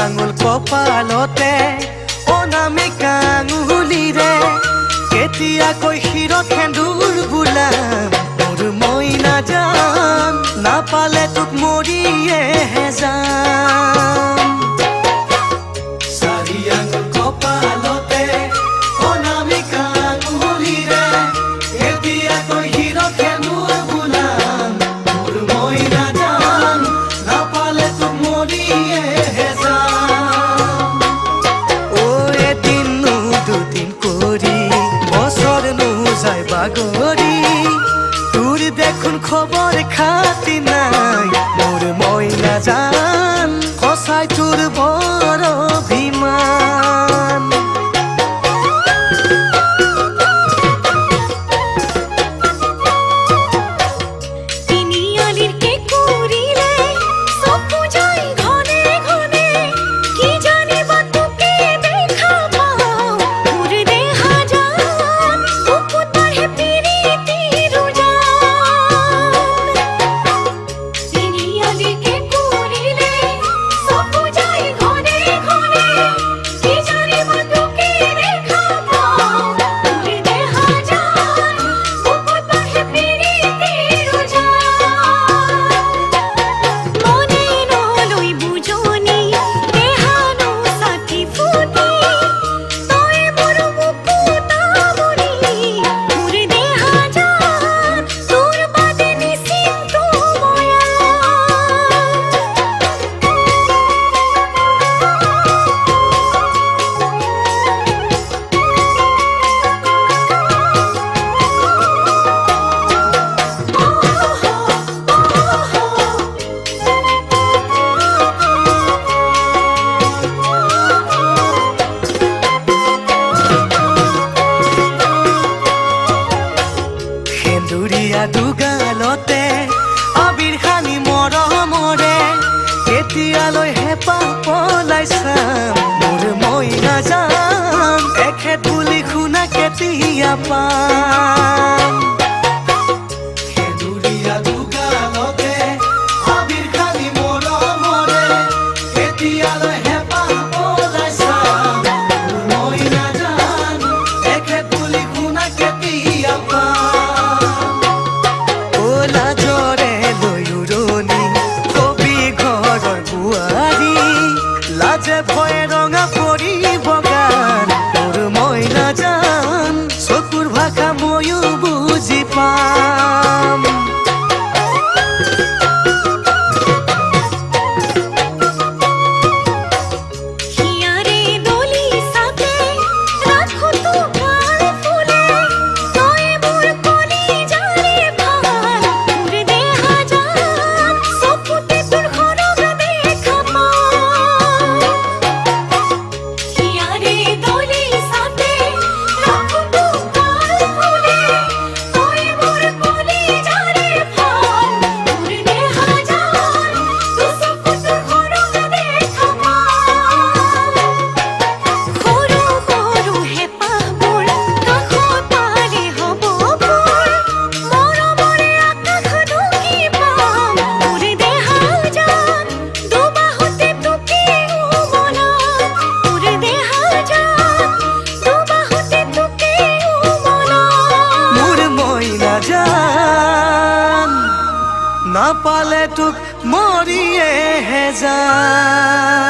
আঙুল কপালতে অনামিকা আঙুলিৰে কেতিয়াকৈ শিৰত সেন্দুৰ বোলাম মোৰ মইনা জান নাপালে তোক মৰিয়েহে যাম চাৰি আঙুল কপালতে অনামিকা আঙুলিৰে কেতিয়াকৈ শিৰত সেন্দুৰ বোলাম মোৰ মইনা জান নাপালে তোক মৰিয়েহে যাম ও এদিন দুদিন কৰি বছৰ যায় বাগৰি তোৰ দেখোন খবৰ খাতি নাই মোৰ মইনা জান সঁচাই তোৰ বৰ অভিমান দুগালতে আবিৰ খানি মৰমৰে কেতিয়ালৈ হেঁপাহ পলাই চাম মোৰ মইনা জান এখেত বুলি শুনা কেতিয়া পাম সেন্দুৰীয়া দুগালতে আবিৰ খানি মৰমৰে কেতিয়ালৈ হেঁপাহ পলাই চাম মোৰ মইনা জান এখেত বুলি শুনা কেতিয়া পাম লাজে ভয়ে ৰঙা পৰিব গান মোৰ মইনা জান চকুৰ ভাষা ময়ো বুজি পাম নাপালে তোক মৰিয়েহে যাম।